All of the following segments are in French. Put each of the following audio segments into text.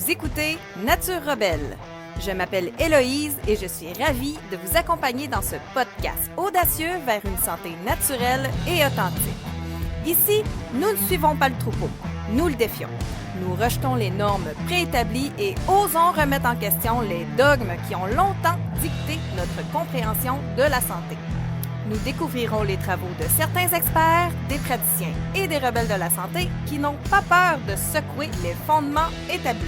Vous écoutez Nature Rebelle. Je m'appelle Héloïse et je suis ravie de vous accompagner dans ce podcast audacieux vers une santé naturelle et authentique. Ici, nous ne suivons pas le troupeau, nous le défions. Nous rejetons les normes préétablies et osons remettre en question les dogmes qui ont longtemps dicté notre compréhension de la santé. Nous découvrirons les travaux de certains experts, des praticiens et des rebelles de la santé qui n'ont pas peur de secouer les fondements établis.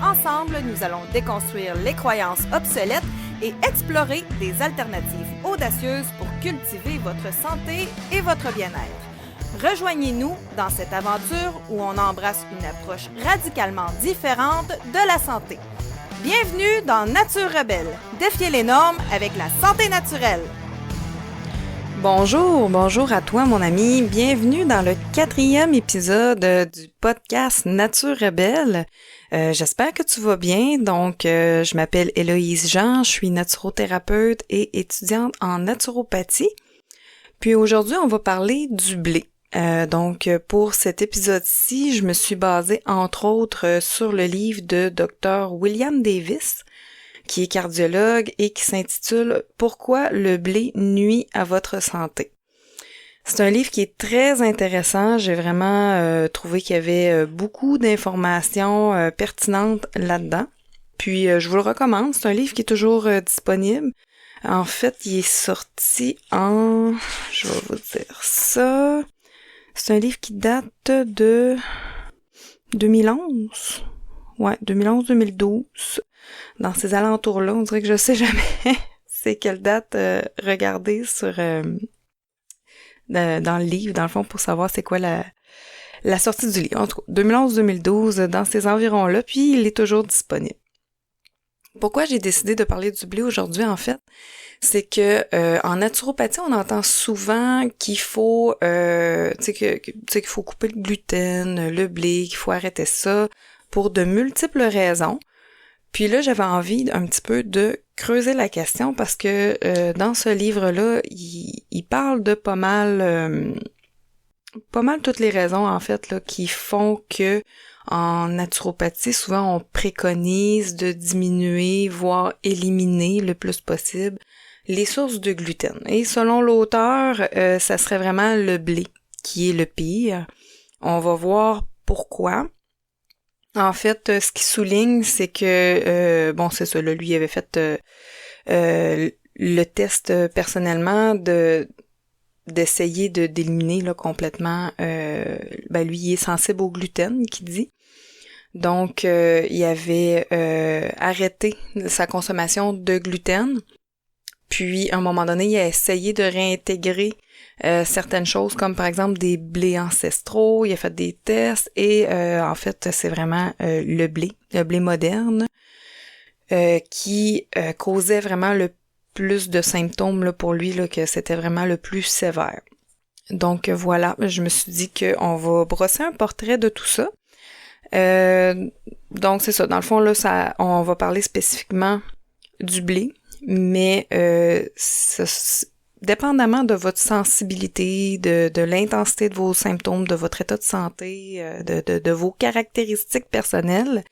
Ensemble, nous allons déconstruire les croyances obsolètes et explorer des alternatives audacieuses pour cultiver votre santé et votre bien-être. Rejoignez-nous dans cette aventure où on embrasse une approche radicalement différente de la santé. Bienvenue dans Nature Rebelle. Défiez les normes avec la santé naturelle. Bonjour à toi mon ami, bienvenue dans le 4e épisode du podcast Nature Rebelle. J'espère que tu vas bien, donc je m'appelle Héloïse Jean, je suis naturothérapeute et étudiante en naturopathie. Puis aujourd'hui on va parler du blé. Donc pour cet épisode-ci, je me suis basée entre autres sur le livre de Dr. William Davis, qui est cardiologue et qui s'intitule « Pourquoi le blé nuit à votre santé ». C'est un livre qui est très intéressant. J'ai vraiment trouvé qu'il y avait beaucoup d'informations pertinentes là-dedans. Puis je vous le recommande. C'est un livre qui est toujours disponible. En fait, il est sorti en... Je vais vous dire ça. C'est un livre qui date de 2011. Ouais, 2011-2012. Dans ces alentours-là, on dirait que je sais jamais c'est quelle date regarder sur dans le livre, dans le fond, pour savoir c'est quoi la sortie du livre. En tout cas, 2011-2012, dans ces environs-là, puis il est toujours disponible. Pourquoi j'ai décidé de parler du blé aujourd'hui, en fait, c'est que en naturopathie, on entend souvent qu'il faut qu'il faut couper le gluten, le blé, qu'il faut arrêter ça pour de multiples raisons. Puis là, j'avais envie un petit peu de creuser la question parce que dans ce livre-là, il parle de pas mal toutes les raisons en fait là qui font que en naturopathie, souvent on préconise de diminuer, voire éliminer le plus possible les sources de gluten. Et selon l'auteur, ça serait vraiment le blé qui est le pire. On va voir pourquoi. En fait, ce qu'il souligne, c'est que, c'est ça, là, lui, il avait fait le test personnellement d'essayer d'éliminer là, complètement, lui, il est sensible au gluten, qu'il dit. Donc, il avait arrêté sa consommation de gluten, puis à un moment donné, il a essayé de réintégrer certaines choses comme par exemple des blés ancestraux, il a fait des tests et en fait c'est vraiment le blé moderne qui causait vraiment le plus de symptômes là, pour lui, là, que c'était vraiment le plus sévère. Donc voilà, je me suis dit qu'on va brosser un portrait de tout ça. Donc c'est ça, dans le fond là, on va parler spécifiquement du blé, mais dépendamment de votre sensibilité, de l'intensité de vos symptômes, de votre état de santé, de vos caractéristiques personnelles,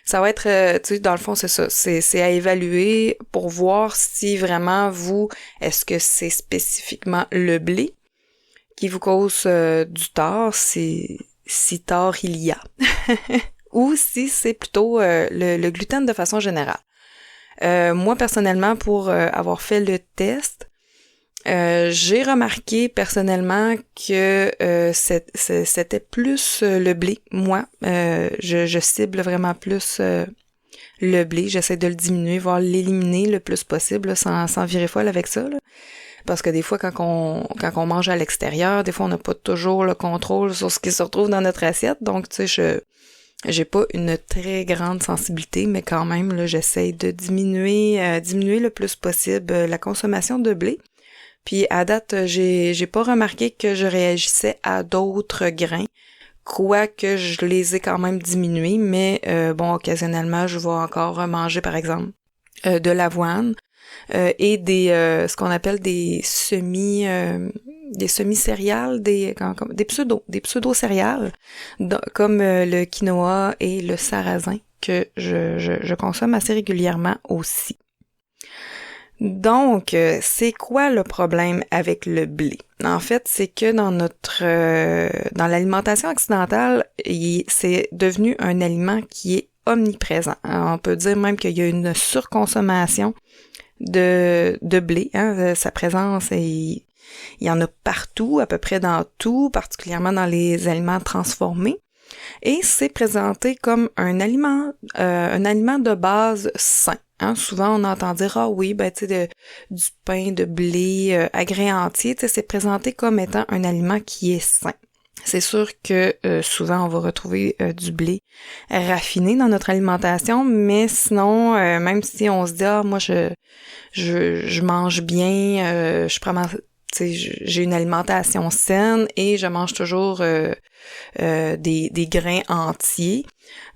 ça va être, dans le fond, c'est ça, c'est à évaluer pour voir si vraiment est-ce que c'est spécifiquement le blé qui vous cause du tort, si tort il y a, ou si c'est plutôt le gluten de façon générale. Moi, personnellement, pour avoir fait le test, j'ai remarqué personnellement que c'était plus le blé. Moi, je cible vraiment plus le blé. J'essaie de le diminuer, voire l'éliminer le plus possible, là, sans virer folle avec ça. Là. Parce que des fois, quand on mange à l'extérieur, des fois, on n'a pas toujours le contrôle sur ce qui se retrouve dans notre assiette. Donc, tu sais, j'ai pas une très grande sensibilité, mais quand même, là, j'essaie de diminuer le plus possible la consommation de blé. Puis à date, j'ai pas remarqué que je réagissais à d'autres grains, quoique je les ai quand même diminués, mais occasionnellement, je vais encore manger, par exemple, de l'avoine et ce qu'on appelle des semi-céréales, des pseudo-céréales, comme le quinoa et le sarrasin, que je consomme assez régulièrement aussi. Donc, c'est quoi le problème avec le blé? En fait, c'est que dans l'alimentation occidentale, c'est devenu un aliment qui est omniprésent. Alors, on peut dire même qu'il y a une surconsommation de blé. Sa présence, il y en a partout, à peu près dans tout, particulièrement dans les aliments transformés. Et c'est présenté comme un aliment de base sain. Souvent, on entend dire, ah oui, du pain de blé agré entier, c'est présenté comme étant un aliment qui est sain. C'est sûr que souvent, on va retrouver du blé raffiné dans notre alimentation, mais sinon, même si on se dit, ah, moi, je mange bien, j'ai une alimentation saine et je mange toujours des grains entiers.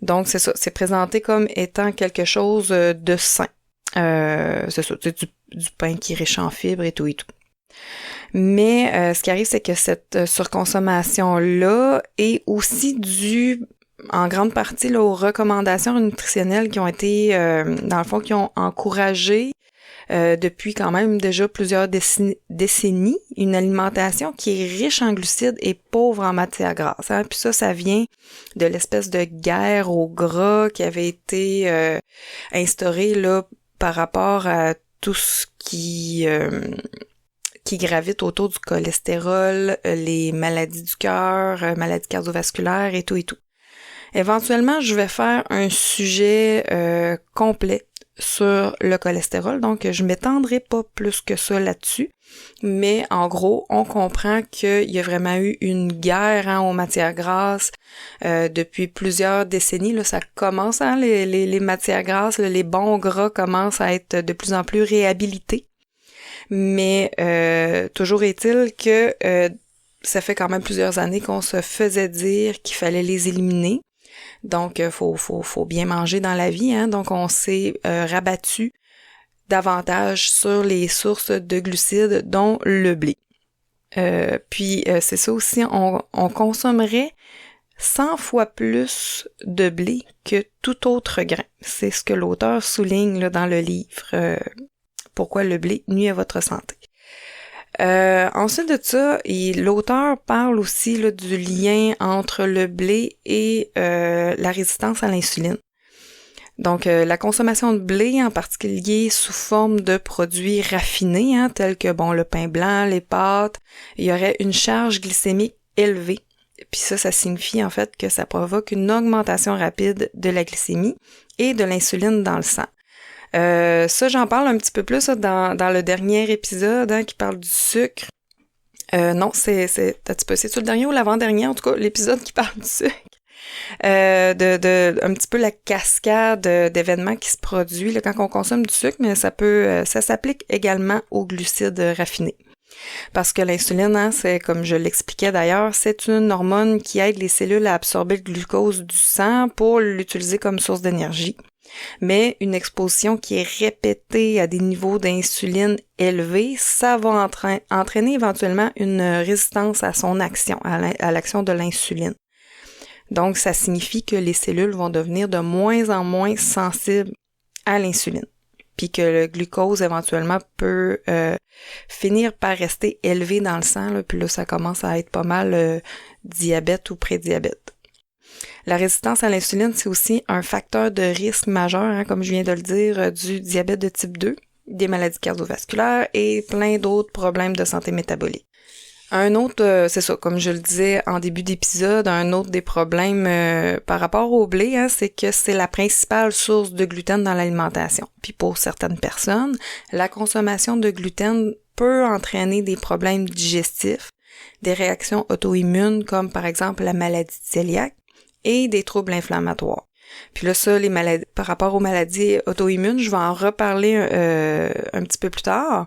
Donc, c'est ça, c'est présenté comme étant quelque chose de sain. C'est ça, du pain qui est riche en fibres et tout et tout. Mais ce qui arrive, c'est que cette surconsommation-là est aussi due en grande partie là, aux recommandations nutritionnelles qui ont été, dans le fond, qui ont encouragé depuis quand même déjà plusieurs décennies, une alimentation qui est riche en glucides et pauvre en matières grasses. Puis ça vient de l'espèce de guerre au gras qui avait été instaurée là par rapport à tout ce qui gravite autour du cholestérol, les maladies du cœur, maladies cardiovasculaires et tout et tout. Éventuellement, je vais faire un sujet complet sur le cholestérol, donc je m'étendrai pas plus que ça là-dessus, mais en gros, on comprend qu'il y a vraiment eu une guerre aux matières grasses depuis plusieurs décennies. Là, ça commence, les matières grasses, les bons gras commencent à être de plus en plus réhabilités, mais toujours est-il que ça fait quand même plusieurs années qu'on se faisait dire qu'il fallait les éliminer. Donc, faut bien manger dans la vie, Donc, on s'est rabattu davantage sur les sources de glucides, dont le blé. Puis, c'est ça aussi, on consommerait 100 fois plus de blé que tout autre grain. C'est ce que l'auteur souligne là, dans le livre Pourquoi le blé nuit à votre santé. Ensuite de ça, l'auteur parle aussi là, du lien entre le blé et la résistance à l'insuline. Donc, la consommation de blé, en particulier sous forme de produits raffinés, tels que le pain blanc, les pâtes, il y aurait une charge glycémique élevée. Puis ça signifie en fait que ça provoque une augmentation rapide de la glycémie et de l'insuline dans le sang. Ça, j'en parle un petit peu plus dans le dernier épisode qui parle du sucre. Non, c'est-tu le dernier ou l'avant-dernier, en tout cas, l'épisode qui parle du sucre. Un petit peu la cascade d'événements qui se produit là, quand on consomme du sucre, mais ça s'applique également aux glucides raffinés. Parce que l'insuline, c'est, comme je l'expliquais d'ailleurs, c'est une hormone qui aide les cellules à absorber le glucose du sang pour l'utiliser comme source d'énergie. Mais une exposition qui est répétée à des niveaux d'insuline élevés, ça va entraîner éventuellement une résistance à son action, à l'action de l'insuline. Donc, ça signifie que les cellules vont devenir de moins en moins sensibles à l'insuline. Puis que le glucose, éventuellement, peut finir par rester élevé dans le sang. Là, puis là, ça commence à être pas mal diabète ou prédiabète. La résistance à l'insuline, c'est aussi un facteur de risque majeur, comme je viens de le dire, du diabète de type 2, des maladies cardiovasculaires et plein d'autres problèmes de santé métabolique. Un autre, c'est ça, comme je le disais en début d'épisode, un autre des problèmes par rapport au blé, c'est que c'est la principale source de gluten dans l'alimentation. Puis pour certaines personnes, la consommation de gluten peut entraîner des problèmes digestifs, des réactions auto-immunes comme par exemple la maladie cœliaque et des troubles inflammatoires. Puis là, ça, les maladies, par rapport aux maladies auto-immunes, je vais en reparler un petit peu plus tard.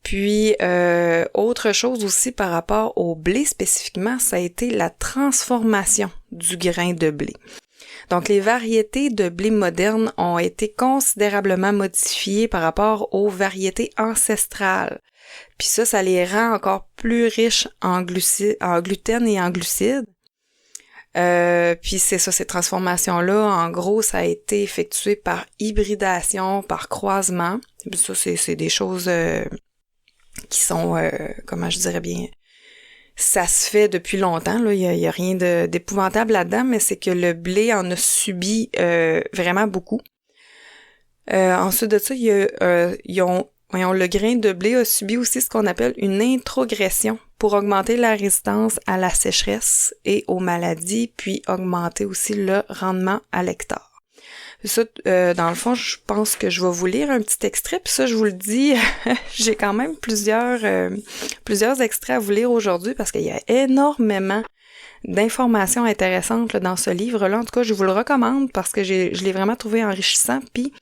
Puis, autre chose aussi par rapport au blé spécifiquement, ça a été la transformation du grain de blé. Donc, les variétés de blé modernes ont été considérablement modifiées par rapport aux variétés ancestrales. Puis ça les rend encore plus riches en gluten et en glucides. Puis c'est ça, ces transformations-là, en gros, ça a été effectué par hybridation, par croisement. Puis ça, c'est des choses qui sont, comment je dirais bien, ça se fait depuis longtemps, là. Il y a rien d'épouvantable là-dedans, mais c'est que le blé en a subi vraiment beaucoup. Ensuite de ça, le grain de blé a subi aussi ce qu'on appelle une introgression pour augmenter la résistance à la sécheresse et aux maladies, puis augmenter aussi le rendement à l'hectare. Ça, dans le fond, je pense que je vais vous lire un petit extrait, puis ça, je vous le dis, j'ai quand même plusieurs extraits à vous lire aujourd'hui parce qu'il y a énormément d'informations intéressantes là, dans ce livre-là. En tout cas, je vous le recommande parce que je l'ai vraiment trouvé enrichissant, puis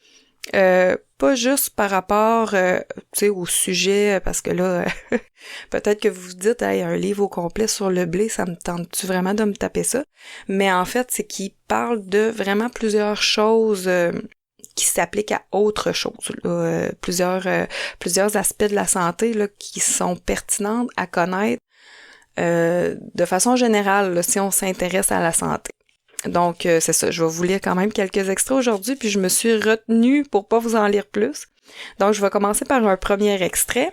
pas juste par rapport au sujet, parce que là, peut-être que vous vous dites, hey, un livre au complet sur le blé, ça me tente-tu vraiment de me taper ça? Mais en fait, c'est qu'il parle de vraiment plusieurs choses qui s'appliquent à autre chose. Là, plusieurs aspects de la santé là, qui sont pertinents à connaître de façon générale là, si on s'intéresse à la santé. Donc, c'est ça, je vais vous lire quand même quelques extraits aujourd'hui, puis je me suis retenue pour pas vous en lire plus. Donc, je vais commencer par un premier extrait.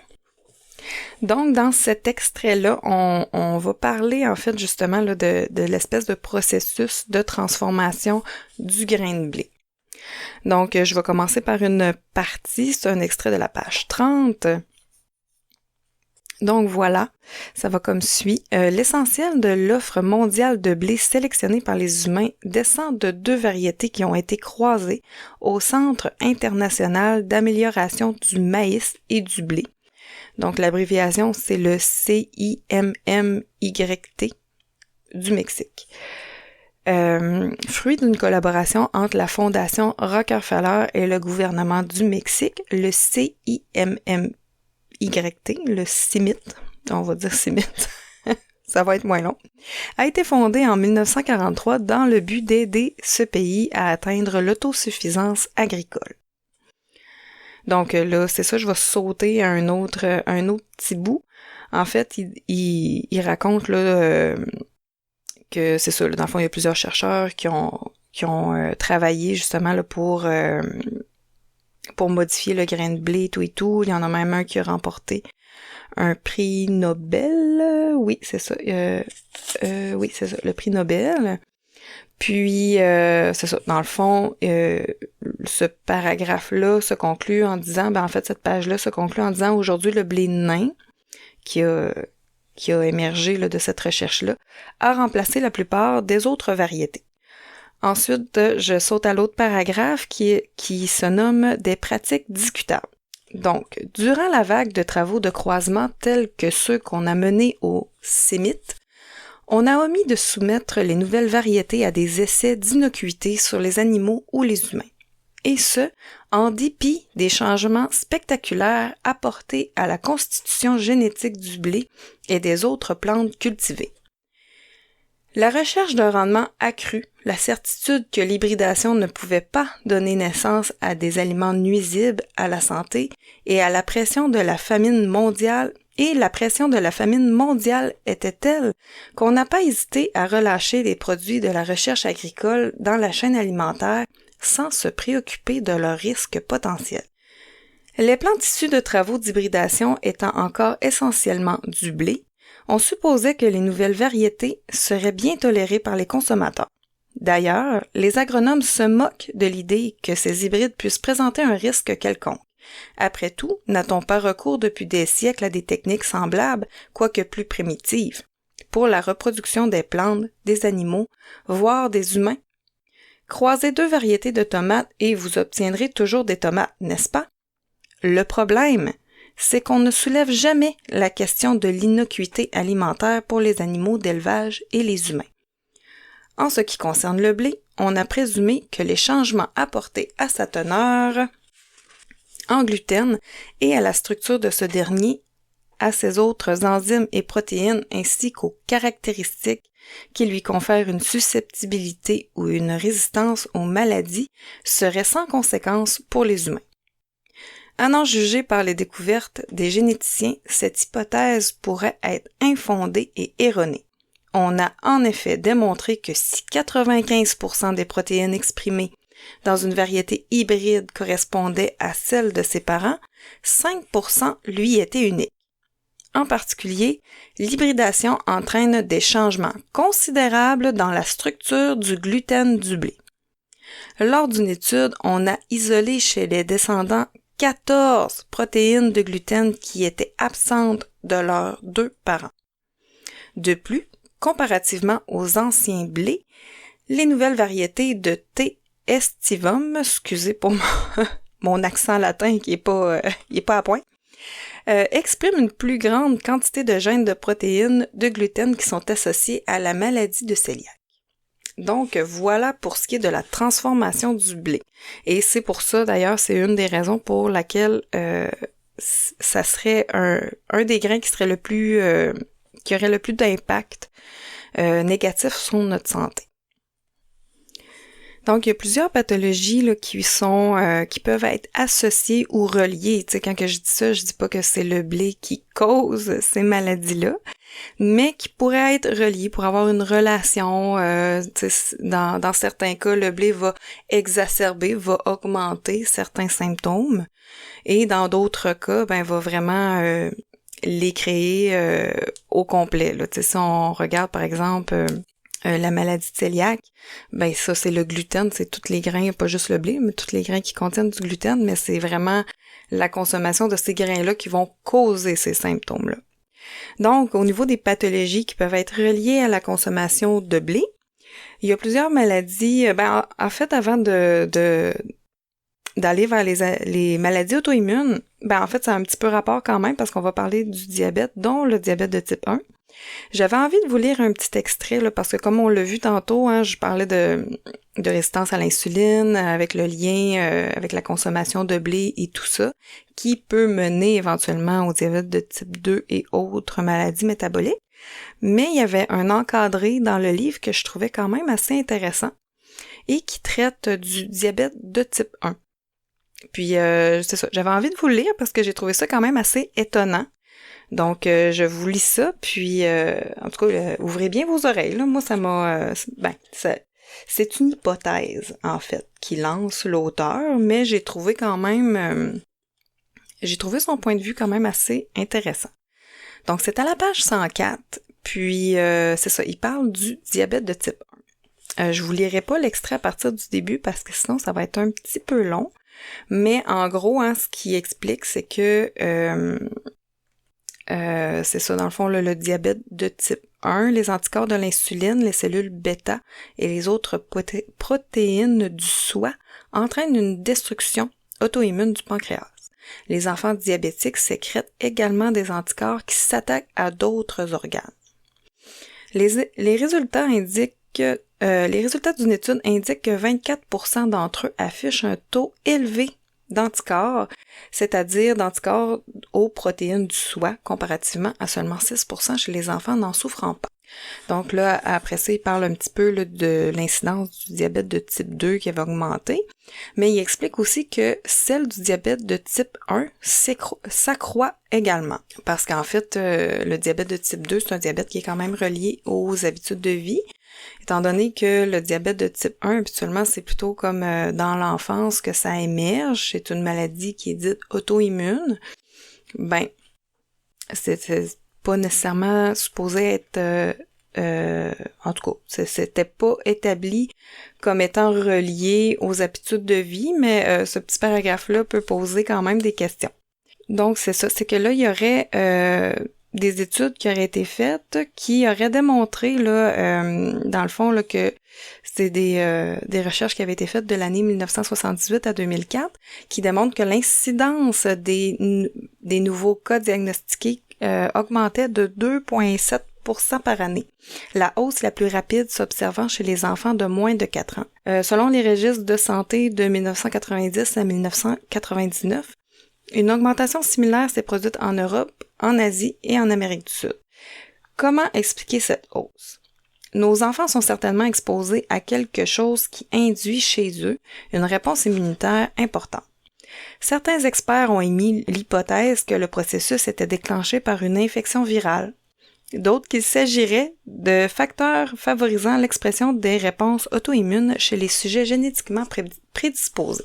Donc, dans cet extrait-là, on va parler, en fait, justement, là, de l'espèce de processus de transformation du grain de blé. Donc, je vais commencer par une partie, c'est un extrait de la page 30. Donc voilà, ça va comme suit. L'essentiel de l'offre mondiale de blé sélectionnée par les humains descend de 2 variétés qui ont été croisées au Centre international d'amélioration du maïs et du blé. Donc l'abréviation, c'est le CIMMYT du Mexique. Fruit d'une collaboration entre la Fondation Rockefeller et le gouvernement du Mexique, le CIMMYT, le CIMIT, on va dire CIMIT, ça va être moins long, a été fondé en 1943 dans le but d'aider ce pays à atteindre l'autosuffisance agricole. Donc là, c'est ça, je vais sauter à un autre petit bout. En fait, il raconte là que c'est ça, là, dans le fond, il y a plusieurs chercheurs qui ont travaillé justement là, pour modifier le grain de blé, tout et tout. Il y en a même un qui a remporté un prix Nobel. Oui, c'est ça. Oui, c'est ça, le prix Nobel. Puis, c'est ça. Dans le fond, ce paragraphe-là se conclut en disant, en fait, cette page-là se conclut en disant, aujourd'hui, le blé nain, qui a émergé là, de cette recherche-là, a remplacé la plupart des autres variétés. Ensuite, je saute à l'autre paragraphe qui se nomme « Des pratiques discutables ». Donc, durant la vague de travaux de croisement tels que ceux qu'on a menés au CIMIT, on a omis de soumettre les nouvelles variétés à des essais d'innocuité sur les animaux ou les humains. Et ce, en dépit des changements spectaculaires apportés à la constitution génétique du blé et des autres plantes cultivées. La recherche d'un rendement accru, la certitude que l'hybridation ne pouvait pas donner naissance à des aliments nuisibles à la santé et la pression de la famine mondiale était telle qu'on n'a pas hésité à relâcher les produits de la recherche agricole dans la chaîne alimentaire sans se préoccuper de leurs risques potentiels. Les plantes issues de travaux d'hybridation étant encore essentiellement du blé, on supposait que les nouvelles variétés seraient bien tolérées par les consommateurs. D'ailleurs, les agronomes se moquent de l'idée que ces hybrides puissent présenter un risque quelconque. Après tout, n'a-t-on pas recours depuis des siècles à des techniques semblables, quoique plus primitives, pour la reproduction des plantes, des animaux, voire des humains? Croisez 2 variétés de tomates et vous obtiendrez toujours des tomates, n'est-ce pas? Le problème, c'est qu'on ne soulève jamais la question de l'innocuité alimentaire pour les animaux d'élevage et les humains. En ce qui concerne le blé, on a présumé que les changements apportés à sa teneur en gluten et à la structure de ce dernier, à ses autres enzymes et protéines ainsi qu'aux caractéristiques qui lui confèrent une susceptibilité ou une résistance aux maladies seraient sans conséquence pour les humains. À n'en juger par les découvertes des généticiens, cette hypothèse pourrait être infondée et erronée. on a en effet démontré que si 95% des protéines exprimées dans une variété hybride correspondaient à celles de ses parents, 5% lui étaient uniques. En particulier, l'hybridation entraîne des changements considérables dans la structure du gluten du blé. Lors d'une étude, on a isolé chez les descendants 14 protéines de gluten qui étaient absentes de leurs 2 parents. De plus, comparativement aux anciens blés, les nouvelles variétés de T. estivum, excusez pour mon accent latin qui est pas à point, expriment une plus grande quantité de gènes de protéines de gluten qui sont associés à la maladie de cœliaque. Donc, voilà pour ce qui est de la transformation du blé. Et c'est pour ça, d'ailleurs, c'est une des raisons pour laquelle ça serait un des grains qui serait le plus qui aurait le plus d'impact négatif sur notre santé. Donc, il y a plusieurs pathologies là, qui peuvent être associées ou reliées. Tu sais, quand que je dis ça, je dis pas que c'est le blé qui cause ces maladies-là, mais qui pourraient être reliées pour avoir une relation. Dans certains cas, le blé va exacerber, va augmenter certains symptômes, et dans d'autres cas, va vraiment les créer au complet. Là. Tu sais, si on regarde par exemple la maladie de cœliaque, ça c'est le gluten, c'est tous les grains, pas juste le blé, mais tous les grains qui contiennent du gluten, mais c'est vraiment la consommation de ces grains-là qui vont causer ces symptômes-là. Donc, au niveau des pathologies qui peuvent être reliées à la consommation de blé, il y a plusieurs maladies. En fait, avant d'aller vers les maladies auto-immunes, en fait, ça a un petit peu rapport quand même parce qu'on va parler du diabète, dont le diabète de type 1. J'avais envie de vous lire un petit extrait là, parce que comme on l'a vu tantôt, je parlais de résistance à l'insuline, avec le lien avec la consommation de blé et tout ça, qui peut mener éventuellement au diabète de type 2 et autres maladies métaboliques. Mais il y avait un encadré dans le livre que je trouvais quand même assez intéressant et qui traite du diabète de type 1. Puis c'est ça, j'avais envie de vous le lire parce que j'ai trouvé ça quand même assez étonnant. Donc, je vous lis ça, puis en tout cas, ouvrez bien vos oreilles. Là. Moi, ça m'a... c'est une hypothèse, en fait, qui lance l'auteur, mais j'ai trouvé quand même... j'ai trouvé son point de vue quand même assez intéressant. Donc, c'est à la page 104, puis c'est ça, il parle du diabète de type 1. Je vous lirai pas l'extrait à partir du début, parce que sinon, ça va être un petit peu long. Mais en gros, ce qu'il explique, c'est que... c'est ça, dans le fond, le diabète de type 1, les anticorps de l'insuline, les cellules bêta et les autres protéines du soi entraînent une destruction auto-immune du pancréas. Les enfants diabétiques sécrètent également des anticorps qui s'attaquent à d'autres organes. Les résultats d'une étude indiquent que 24% d'entre eux affichent un taux élevé d'anticorps, c'est-à-dire d'anticorps aux protéines du soi, comparativement à seulement 6% chez les enfants n'en souffrant pas. Donc là, après ça, il parle un petit peu là, de l'incidence du diabète de type 2 qui avait augmenté, mais il explique aussi que celle du diabète de type 1 s'accroît également, parce qu'en fait, le diabète de type 2, c'est un diabète qui est quand même relié aux habitudes de vie, étant donné que le diabète de type 1, habituellement, c'est plutôt comme dans l'enfance que ça émerge, c'est une maladie qui est dite auto-immune, c'est pas nécessairement supposé être... en tout cas, c'était pas établi comme étant relié aux habitudes de vie, mais ce petit paragraphe-là peut poser quand même des questions. Donc, c'est ça, c'est que là, il y aurait... des études qui auraient été faites qui auraient démontré là dans le fond là que c'est des recherches qui avaient été faites de l'année 1978 à 2004 qui démontrent que l'incidence des nouveaux cas diagnostiqués augmentait de 2,7% par année. La hausse la plus rapide s'observant chez les enfants de moins de 4 ans. Selon les registres de santé de 1990 à 1999, une augmentation similaire s'est produite en Europe, en Asie et en Amérique du Sud. Comment expliquer cette hausse? Nos enfants sont certainement exposés à quelque chose qui induit chez eux une réponse immunitaire importante. Certains experts ont émis l'hypothèse que le processus était déclenché par une infection virale. d'autres qu'il s'agirait de facteurs favorisant l'expression des réponses auto-immunes chez les sujets génétiquement prédisposés.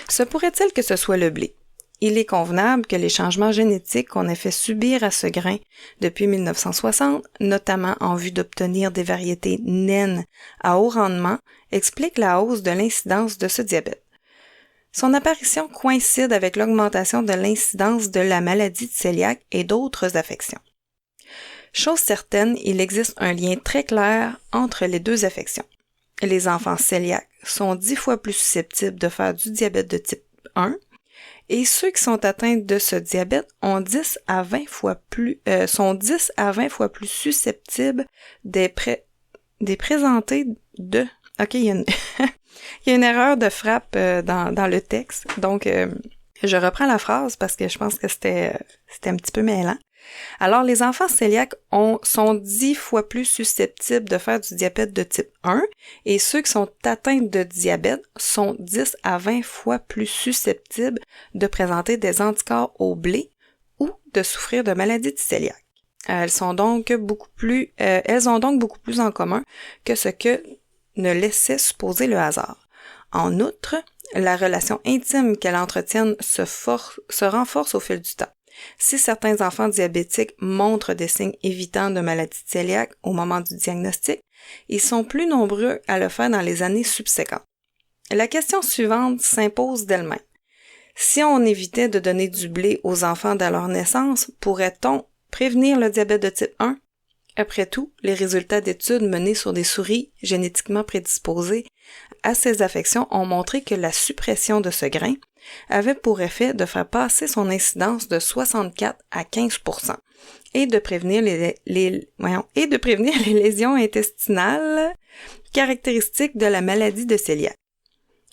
Se pourrait-il que ce soit le blé? Il est convenable que les changements génétiques qu'on a fait subir à ce grain depuis 1960, notamment en vue d'obtenir des variétés naines à haut rendement, expliquent la hausse de l'incidence de ce diabète. Son apparition coïncide avec l'augmentation de l'incidence de la maladie de cœliaque et d'autres affections. Chose certaine, il existe un lien très clair entre les deux affections. Les enfants cœliaques sont 10 fois plus susceptibles de faire du diabète de type 1 et ceux qui sont atteints de ce diabète sont 10 à 20 fois plus susceptibles de présenter de... Ok, il y a une erreur de frappe dans le texte, donc je reprends la phrase parce que je pense que c'était un petit peu mêlant. Alors, les enfants cœliaques sont 10 fois plus susceptibles de faire du diabète de type 1 et ceux qui sont atteints de diabète sont 10 à 20 fois plus susceptibles de présenter des anticorps au blé ou de souffrir de maladies de cœliaque. Elles ont donc beaucoup plus en commun que ce que ne laissait supposer le hasard. En outre, la relation intime qu'elles entretiennent se renforce au fil du temps. Si certains enfants diabétiques montrent des signes évitants de maladie cœliaque au moment du diagnostic, ils sont plus nombreux à le faire dans les années subséquentes. La question suivante s'impose d'elle-même. Si on évitait de donner du blé aux enfants dès leur naissance, pourrait-on prévenir le diabète de type 1? Après tout, les résultats d'études menées sur des souris génétiquement prédisposées à ces affections ont montré que la suppression de ce grain avait pour effet de faire passer son incidence de 64 à 15% et de prévenir les lésions intestinales caractéristiques de la maladie de cœliaque.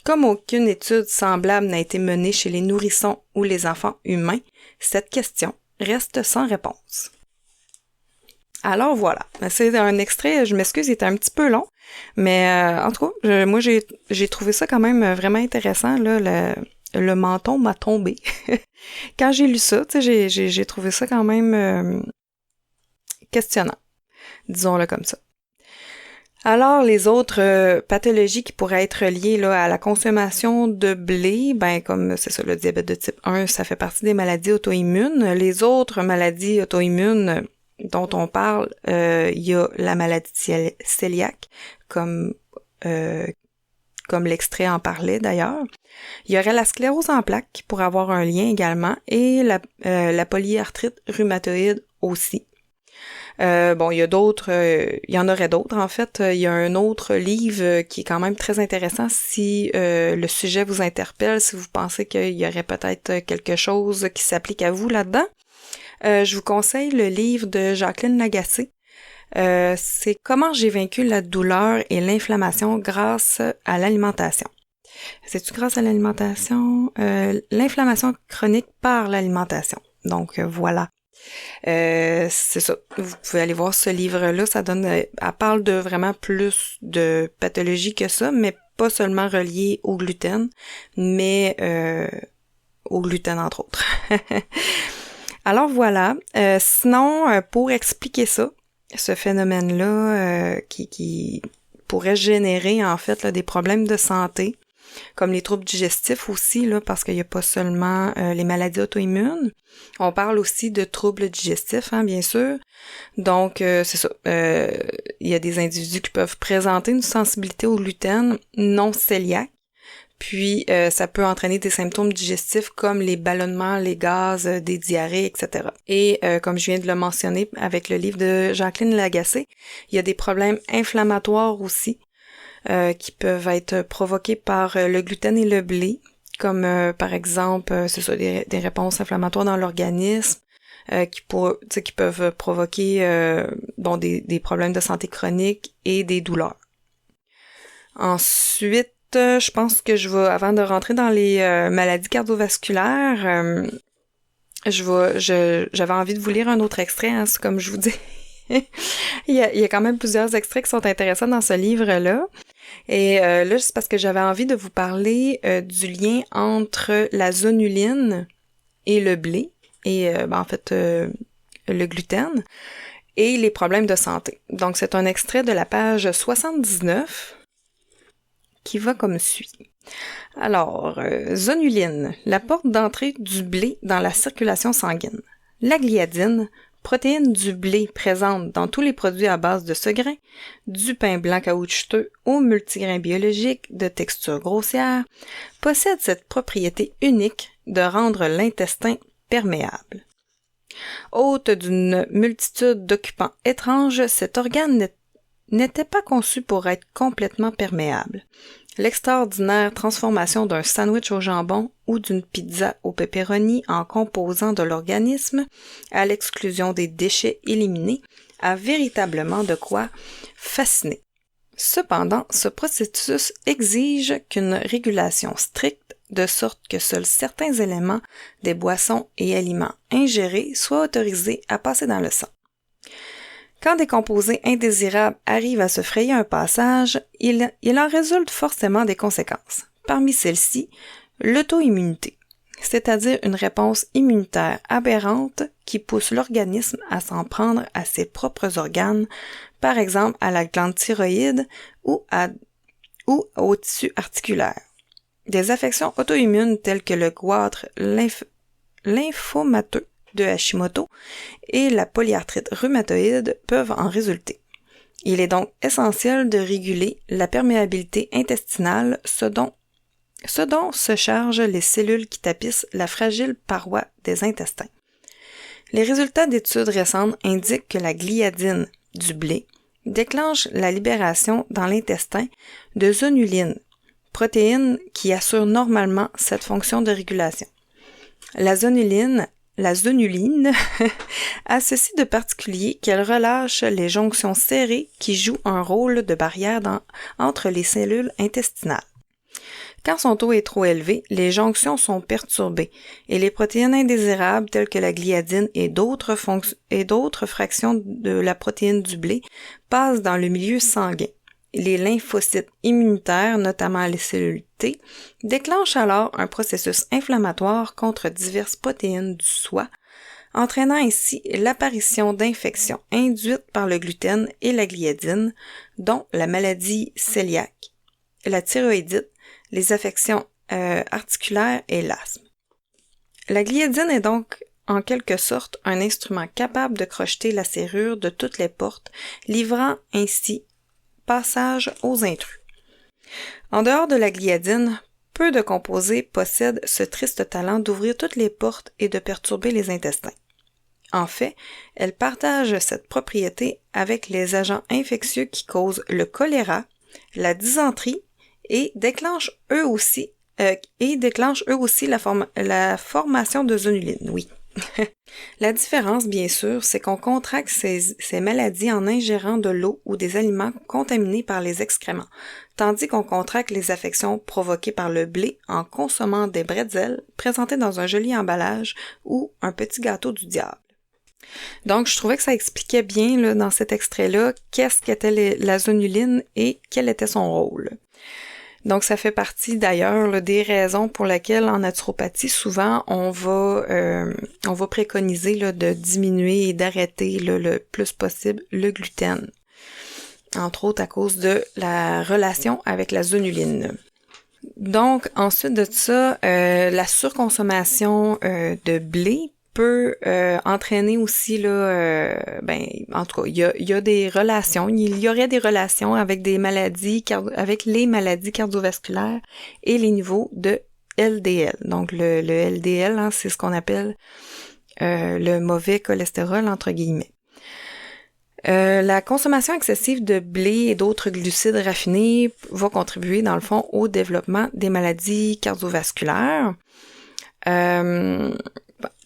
Comme aucune étude semblable n'a été menée chez les nourrissons ou les enfants humains, cette question reste sans réponse. Alors voilà, c'est un extrait, je m'excuse, il était un petit peu long, mais en tout cas, moi j'ai trouvé ça quand même vraiment intéressant, là, le menton m'a tombé. Quand j'ai lu ça, tu sais, j'ai trouvé ça quand même questionnant, disons-le comme ça. Alors, les autres pathologies qui pourraient être liées là, à la consommation de blé, comme c'est ça, le diabète de type 1, ça fait partie des maladies auto-immunes. Les autres maladies auto-immunes dont on parle, il y a la maladie cœliaque, comme l'extrait en parlait d'ailleurs. Il y aurait la sclérose en plaques qui pourrait avoir un lien également et la polyarthrite rhumatoïde aussi. Il y a d'autres, il y en aurait d'autres en fait. Il y a un autre livre qui est quand même très intéressant si le sujet vous interpelle, si vous pensez qu'il y aurait peut-être quelque chose qui s'applique à vous là-dedans. Je vous conseille le livre de Jacqueline Lagacé. C'est Comment j'ai vaincu la douleur et l'inflammation grâce à l'alimentation. C'est-tu grâce à l'alimentation? L'inflammation chronique par l'alimentation. Donc voilà. C'est ça. Vous pouvez aller voir ce livre-là. Ça donne, elle parle de vraiment plus de pathologies que ça, mais pas seulement reliées au gluten, mais au gluten entre autres. Alors voilà. Sinon, pour expliquer ça, ce phénomène-là qui pourrait générer en fait là, des problèmes de santé, comme les troubles digestifs aussi, là, parce qu'il n'y a pas seulement les maladies auto-immunes. On parle aussi de troubles digestifs, bien sûr. Donc, c'est ça. Il y a des individus qui peuvent présenter une sensibilité au gluten non cœliaque. Puis, ça peut entraîner des symptômes digestifs comme les ballonnements, les gaz, des diarrhées, etc. Et comme je viens de le mentionner avec le livre de Jacqueline Lagacé, il y a des problèmes inflammatoires aussi qui peuvent être provoqués par le gluten et le blé, comme par exemple, c'est ça, des réponses inflammatoires dans l'organisme qui peuvent provoquer des problèmes de santé chronique et des douleurs. Ensuite, je pense que avant de rentrer dans les maladies cardiovasculaires, j'avais envie de vous lire un autre extrait, comme je vous dis. il y a quand même plusieurs extraits qui sont intéressants dans ce livre-là. Et là, c'est parce que j'avais envie de vous parler du lien entre la zonuline et le blé, et en fait le gluten. et les problèmes de santé. Donc, c'est un extrait de la page 79 qui va comme suit. Alors, zonuline, la porte d'entrée du blé dans la circulation sanguine. La gliadine, protéine du blé présente dans tous les produits à base de ce grain, du pain blanc caoutchouteux aux multigrains biologiques de texture grossière, possède cette propriété unique de rendre l'intestin perméable. Hôte d'une multitude d'occupants étranges, cet organe n'était pas conçu pour être complètement perméable. L'extraordinaire transformation d'un sandwich au jambon ou d'une pizza au pepperoni en composant de l'organisme, à l'exclusion des déchets éliminés, a véritablement de quoi fasciner. Cependant, ce processus exige qu'une régulation stricte, de sorte que seuls certains éléments des boissons et aliments ingérés soient autorisés à passer dans le sang. Quand des composés indésirables arrivent à se frayer un passage, il en résulte forcément des conséquences. Parmi celles-ci, l'auto-immunité, c'est-à-dire une réponse immunitaire aberrante qui pousse l'organisme à s'en prendre à ses propres organes, par exemple à la glande thyroïde ou au tissu articulaire. Des affections auto-immunes telles que le goitre lymphomateux de Hashimoto et la polyarthrite rhumatoïde peuvent en résulter. Il est donc essentiel de réguler la perméabilité intestinale, ce dont se chargent les cellules qui tapissent la fragile paroi des intestins. Les résultats d'études récentes indiquent que la gliadine du blé déclenche la libération dans l'intestin de zonuline, protéine qui assure normalement cette fonction de régulation. La zonuline a ceci de particulier qu'elle relâche les jonctions serrées qui jouent un rôle de barrière entre les cellules intestinales. Quand son taux est trop élevé, les jonctions sont perturbées et les protéines indésirables telles que la gliadine et d'autres fractions de la protéine du blé passent dans le milieu sanguin. Les lymphocytes immunitaires, notamment les cellules T, déclenchent alors un processus inflammatoire contre diverses protéines du foie, entraînant ainsi l'apparition d'infections induites par le gluten et la gliadine, dont la maladie cœliaque, la thyroïdite, les affections articulaires et l'asthme. La gliadine est donc en quelque sorte un instrument capable de crocheter la serrure de toutes les portes, livrant ainsi passage aux intrus. En dehors de la gliadine, peu de composés possèdent ce triste talent d'ouvrir toutes les portes et de perturber les intestins. En fait, elles partagent cette propriété avec les agents infectieux qui causent le choléra, la dysenterie et déclenchent eux aussi la formation de zonuline. Oui. La différence, bien sûr, c'est qu'on contracte ces maladies en ingérant de l'eau ou des aliments contaminés par les excréments, tandis qu'on contracte les affections provoquées par le blé en consommant des bretzels présentés dans un joli emballage ou un petit gâteau du diable. Donc, je trouvais que ça expliquait bien là, dans cet extrait-là qu'est-ce qu'était la zonuline et quel était son rôle. Donc, ça fait partie d'ailleurs là, des raisons pour lesquelles en naturopathie, souvent, on va préconiser là, de diminuer et d'arrêter là, le plus possible le gluten. Entre autres à cause de la relation avec la zonuline. Donc, ensuite de ça, la surconsommation de blé peut entraîner aussi là en tout cas il y a des relations, il y aurait des relations avec des maladies avec les maladies cardiovasculaires et les niveaux de LDL. Donc le LDL, hein, c'est ce qu'on appelle le mauvais cholestérol entre guillemets. La consommation excessive de blé et d'autres glucides raffinés va contribuer dans le fond au développement des maladies cardiovasculaires.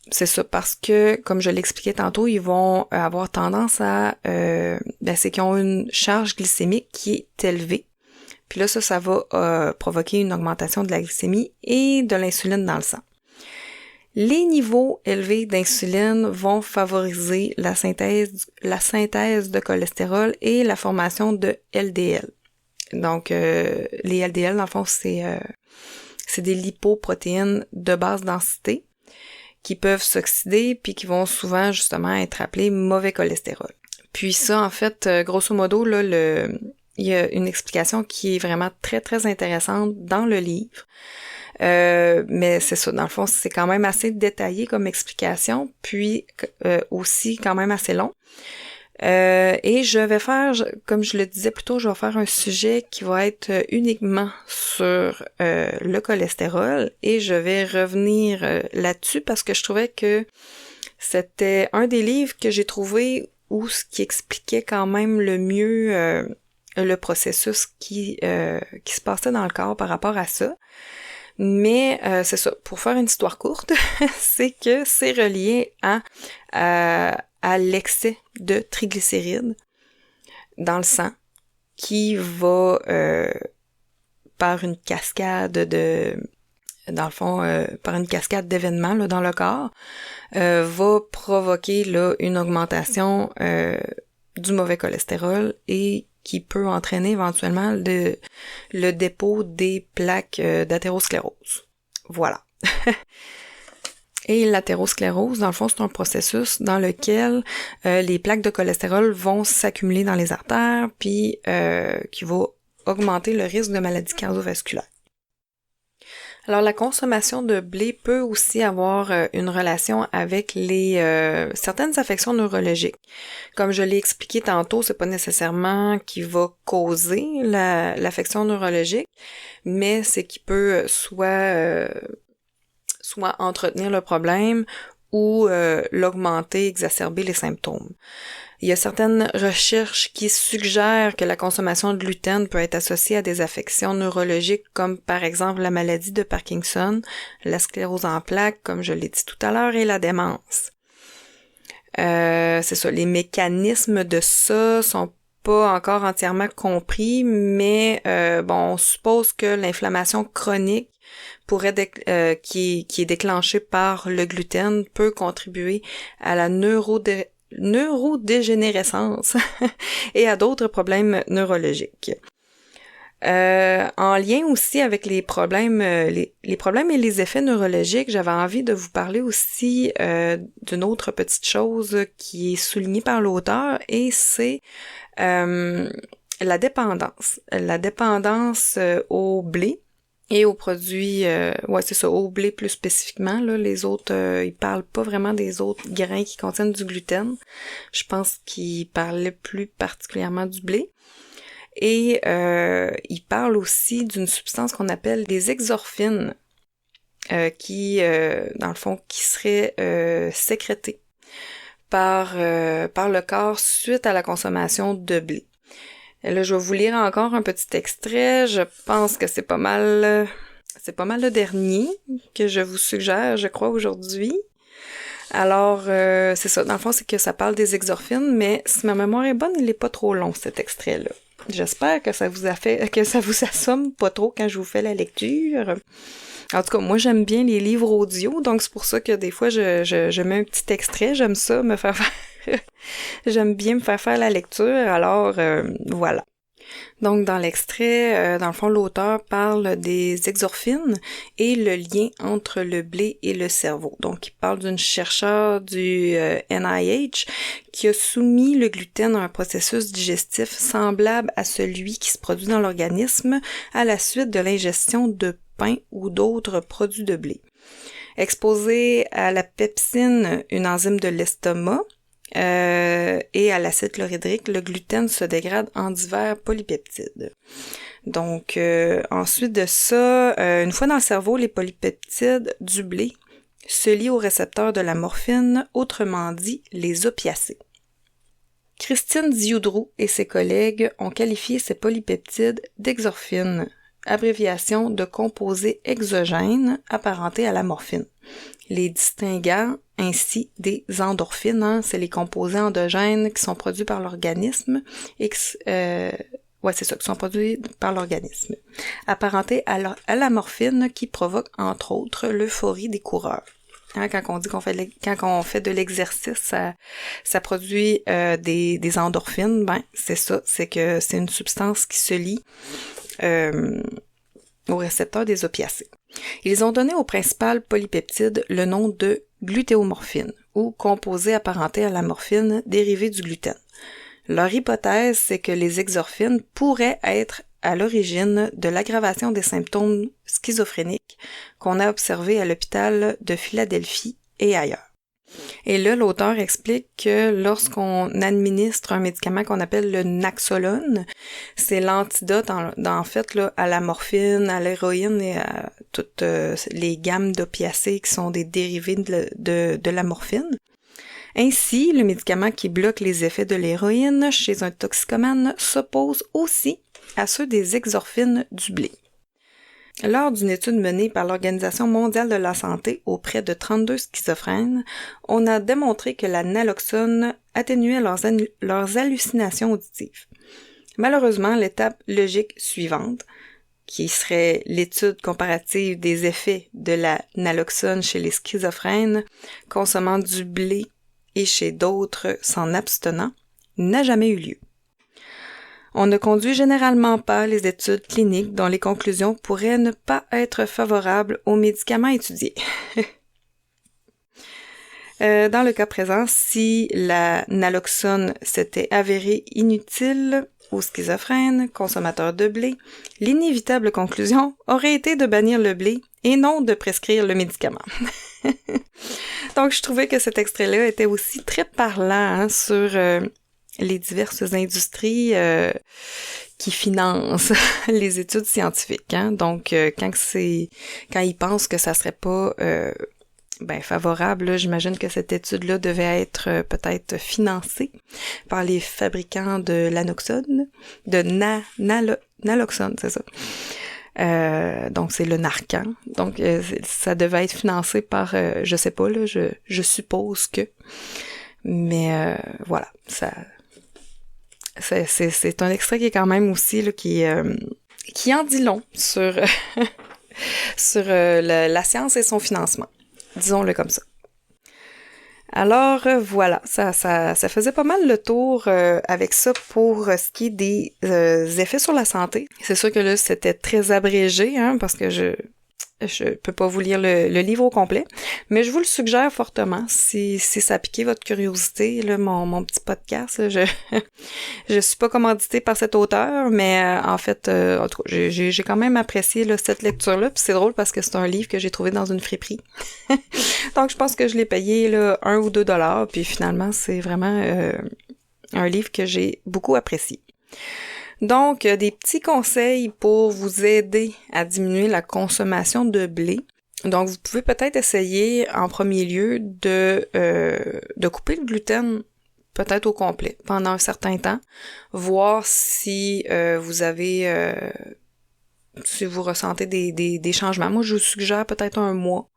C'est ça, parce que, comme je l'expliquais tantôt, ils vont avoir tendance à... c'est qu'ils ont une charge glycémique qui est élevée. Puis là, ça va provoquer une augmentation de la glycémie et de l'insuline dans le sang. Les niveaux élevés d'insuline vont favoriser la synthèse de cholestérol et la formation de LDL. Donc, les LDL, dans le fond, c'est des lipoprotéines de basse densité qui peuvent s'oxyder puis qui vont souvent justement être appelés mauvais cholestérol. Puis ça, en fait, grosso modo, là, il y a une explication qui est vraiment très, très intéressante dans le livre. Mais c'est ça, dans le fond, c'est quand même assez détaillé comme explication, puis aussi quand même assez long. Et je vais faire, comme je le disais plus tôt, je vais faire un sujet qui va être uniquement sur le cholestérol, et je vais revenir là-dessus parce que je trouvais que c'était un des livres que j'ai trouvé où ce qui expliquait quand même le mieux le processus qui se passait dans le corps par rapport à ça. Mais c'est ça, pour faire une histoire courte, c'est que c'est relié à l'excès de triglycérides dans le sang qui va par une cascade dans le fond, par une cascade d'événements là, dans le corps, va provoquer là, une augmentation du mauvais cholestérol et qui peut entraîner éventuellement le dépôt des plaques d'athérosclérose. Voilà. Et l'athérosclérose, dans le fond, c'est un processus dans lequel les plaques de cholestérol vont s'accumuler dans les artères, puis qui va augmenter le risque de maladies cardiovasculaires. Alors, la consommation de blé peut aussi avoir une relation avec certaines affections neurologiques. Comme je l'ai expliqué tantôt, c'est pas nécessairement qui va causer l'affection neurologique, mais c'est qui peut soit entretenir le problème ou l'augmenter, exacerber les symptômes. Il y a certaines recherches qui suggèrent que la consommation de gluten peut être associée à des affections neurologiques comme par exemple la maladie de Parkinson, la sclérose en plaques, comme je l'ai dit tout à l'heure, et la démence. C'est ça, les mécanismes de ça sont pas encore entièrement compris, mais on suppose que l'inflammation chronique qui est déclenchée par le gluten peut contribuer à la neurodégénérescence et à d'autres problèmes neurologiques. En lien aussi avec les problèmes et les effets neurologiques, j'avais envie de vous parler aussi d'une autre petite chose qui est soulignée par l'auteur, et c'est la dépendance. La dépendance au blé et aux produits, c'est ça, au blé plus spécifiquement, là, les autres, ils parlent pas vraiment des autres grains qui contiennent du gluten. Je pense qu'ils parlaient plus particulièrement du blé. Et ils parlent aussi d'une substance qu'on appelle des exorphines, qui, dans le fond, qui seraient sécrétées par le corps suite à la consommation de blé. Et là, je vais vous lire encore un petit extrait. Je pense que c'est pas mal le dernier que je vous suggère, je crois, aujourd'hui. Alors, c'est ça. Dans le fond, c'est que ça parle des exorphines, mais si ma mémoire est bonne, il est pas trop long, cet extrait-là. J'espère que ça vous assomme pas trop quand je vous fais la lecture. En tout cas, moi, j'aime bien les livres audio, donc c'est pour ça que des fois, je mets un petit extrait. J'aime ça, j'aime bien me faire faire la lecture, alors voilà. Donc, dans l'extrait, dans le fond, l'auteur parle des exorphines et le lien entre le blé et le cerveau. Donc, il parle d'une chercheure du NIH qui a soumis le gluten à un processus digestif semblable à celui qui se produit dans l'organisme à la suite de l'ingestion de pain ou d'autres produits de blé. Exposé à la pepsine, une enzyme de l'estomac, et à l'acide chlorhydrique, le gluten se dégrade en divers polypeptides. Donc, ensuite de ça, une fois dans le cerveau, les polypeptides du blé se lient aux récepteurs de la morphine, autrement dit, les opiacés. Christine Dioudroux et ses collègues ont qualifié ces polypeptides d'exorphines, abréviation de composés exogènes apparentés à la morphine, les distinguant ainsi des endorphines, c'est les composés endogènes qui sont produits par l'organisme et qui sont produits par l'organisme, apparentés à la morphine qui provoque entre autres l'euphorie des coureurs. Quand on dit quand on fait de l'exercice, ça produit des endorphines, c'est ça, c'est que c'est une substance qui se lie au récepteur des opiacés. Ils ont donné au principal polypeptide le nom de glutéomorphine, ou composé apparenté à la morphine dérivé du gluten. Leur hypothèse, c'est que les exorphines pourraient être à l'origine de l'aggravation des symptômes schizophréniques qu'on a observés à l'hôpital de Philadelphie et ailleurs. Et là, l'auteur explique que lorsqu'on administre un médicament qu'on appelle le naxolone, c'est l'antidote en fait là, à la morphine, à l'héroïne et à toutes les gammes d'opiacés qui sont des dérivés de la morphine. Ainsi, le médicament qui bloque les effets de l'héroïne chez un toxicomane s'oppose aussi à ceux des exorphines du blé. Lors d'une étude menée par l'Organisation mondiale de la santé auprès de 32 schizophrènes, on a démontré que la naloxone atténuait leurs hallucinations auditives. Malheureusement, l'étape logique suivante, qui serait l'étude comparative des effets de la naloxone chez les schizophrènes consommant du blé et chez d'autres s'en abstenant, n'a jamais eu lieu. On ne conduit généralement pas les études cliniques dont les conclusions pourraient ne pas être favorables aux médicaments étudiés. Dans le cas présent, si la naloxone s'était avérée inutile aux schizophrènes, consommateurs de blé, l'inévitable conclusion aurait été de bannir le blé et non de prescrire le médicament. Donc, je trouvais que cet extrait-là était aussi très parlant sur les diverses industries qui financent les études scientifiques. Hein? Donc, quand ils pensent que ça serait pas favorable, là, j'imagine que cette étude-là devait être peut-être financée par les fabricants de l'anoxone, de naloxone, c'est ça. Donc, c'est le Narcan. Donc, ça devait être financé par, je sais pas, là, je suppose que. Mais voilà, ça... C'est un extrait qui est quand même aussi là, qui en dit long sur sur la science et son financement, disons-le comme ça. Alors voilà, ça faisait pas mal le tour avec ça pour ce qui est des effets sur la santé. C'est sûr que là c'était très abrégé hein, parce que je peux pas vous lire le livre au complet, mais je vous le suggère fortement si ça a piqué votre curiosité, là, mon petit podcast. Là, je suis pas commanditée par cet auteur, mais en fait, en tout cas, j'ai quand même apprécié là, cette lecture-là, puis c'est drôle parce que c'est un livre que j'ai trouvé dans une friperie. Donc je pense que je l'ai payé là, 1 ou 2 $, puis finalement, c'est vraiment un livre que j'ai beaucoup apprécié. Donc, des petits conseils pour vous aider à diminuer la consommation de blé. Donc, vous pouvez peut-être essayer en premier lieu de couper le gluten peut-être au complet pendant un certain temps, voir si vous avez si vous ressentez des changements. Moi, je vous suggère peut-être un mois,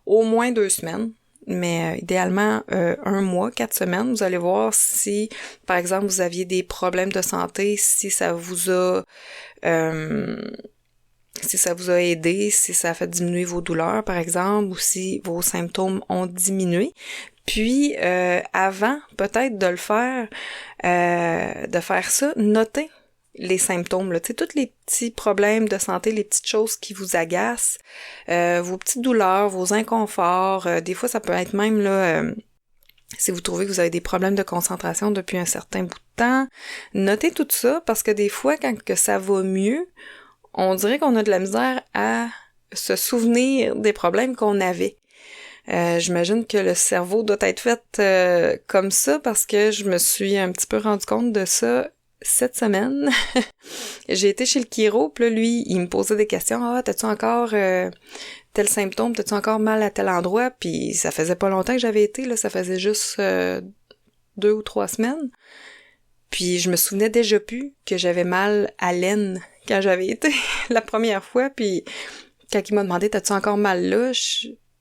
au moins 2 semaines. Mais idéalement 1 mois, 4 semaines, vous allez voir si, par exemple, vous aviez des problèmes de santé, si ça vous a aidé, si ça a fait diminuer vos douleurs, par exemple, ou si vos symptômes ont diminué. Puis, avant peut-être de faire ça, notez les symptômes, là, tu sais, tous les petits problèmes de santé, les petites choses qui vous agacent, vos petites douleurs, vos inconforts, des fois ça peut être même là, si vous trouvez que vous avez des problèmes de concentration depuis un certain bout de temps, notez tout ça parce que des fois quand que ça va mieux, on dirait qu'on a de la misère à se souvenir des problèmes qu'on avait. J'imagine que le cerveau doit être fait comme ça parce que je me suis un petit peu rendu compte de ça cette semaine. J'ai été chez le chiro, puis là, lui, il me posait des questions. Ah, t'as-tu encore tel symptôme? T'as-tu encore mal à tel endroit? Puis ça faisait pas longtemps que j'avais été, là, ça faisait juste 2 ou 3 semaines. Puis je me souvenais déjà plus que j'avais mal à l'aine quand j'avais été la première fois. Puis quand il m'a demandé t'as-tu encore mal là,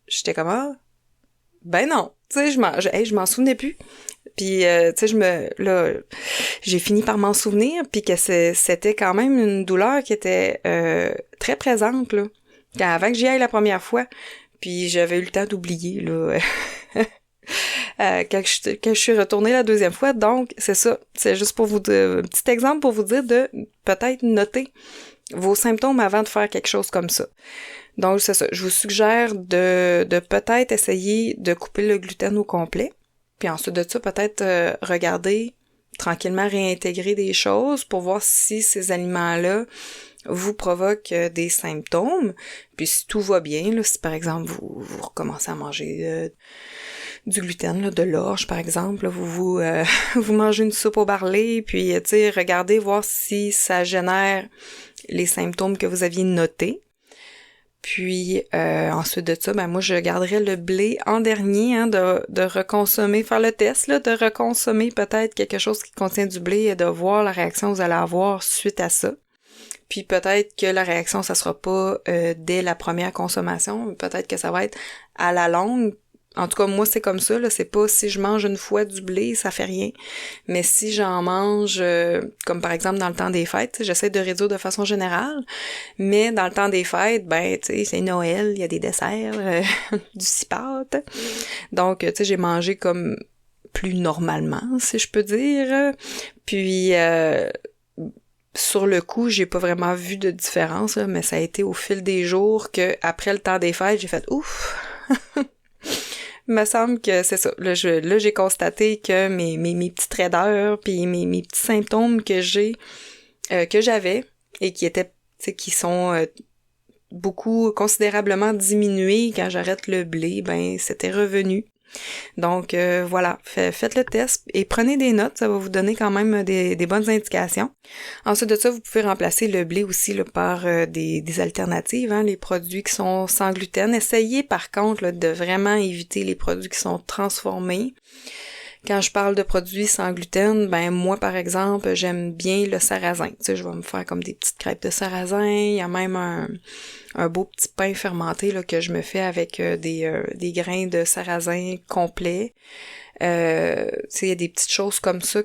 j'étais comme ah, ben non, tu sais, je m'en souvenais plus. Puis tu sais j'ai fini par m'en souvenir puis que c'était quand même une douleur qui était très présente là avant que j'y aille la première fois. Puis j'avais eu le temps d'oublier là quand je suis retournée la deuxième fois. Donc c'est ça, c'est juste pour vous dire un petit exemple pour vous dire de peut-être noter vos symptômes avant de faire quelque chose comme ça. Donc c'est ça, je vous suggère de peut-être essayer de couper le gluten au complet. Puis ensuite de ça, peut-être regarder tranquillement réintégrer des choses pour voir si ces aliments-là vous provoquent des symptômes. Puis si tout va bien, là, si par exemple vous recommencez à manger du gluten, là, de l'orge par exemple, là, vous mangez une soupe au barlé, puis tu sais, regardez voir si ça génère les symptômes que vous aviez notés. Puis ensuite de ça, ben moi je garderais le blé en dernier, hein, de reconsommer, faire le test là, de reconsommer peut-être quelque chose qui contient du blé et de voir la réaction que vous allez avoir suite à ça. Puis peut-être que la réaction ça sera pas dès la première consommation, peut-être que ça va être à la longue. En tout cas, moi, c'est comme ça, là. C'est pas si je mange une fois du blé, ça fait rien. Mais si j'en mange, comme par exemple dans le temps des fêtes, j'essaie de réduire de façon générale. Mais dans le temps des fêtes, ben, tu sais, c'est Noël, il y a des desserts, du cipote. Donc, tu sais, j'ai mangé comme plus normalement, si je peux dire. Puis, sur le coup, j'ai pas vraiment vu de différence, là, mais ça a été au fil des jours que, après le temps des fêtes, j'ai fait ouf! Il me semble que c'est ça. Là, j'ai constaté que mes petites raideurs puis mes petits symptômes que j'avais et qui étaient, qui sont beaucoup considérablement diminués quand j'arrête le blé, ben c'était revenu. Donc voilà, faites le test et prenez des notes, ça va vous donner quand même des bonnes indications. Ensuite de ça, vous pouvez remplacer le blé aussi là, par des alternatives, hein, les produits qui sont sans gluten. Essayez par contre là, de vraiment éviter les produits qui sont transformés. Quand je parle de produits sans gluten, ben moi par exemple, j'aime bien le sarrasin. Tu sais, je vais me faire comme des petites crêpes de sarrasin. Il y a même un beau petit pain fermenté là que je me fais avec des grains de sarrasin complets. Tu sais, il y a des petites choses comme ça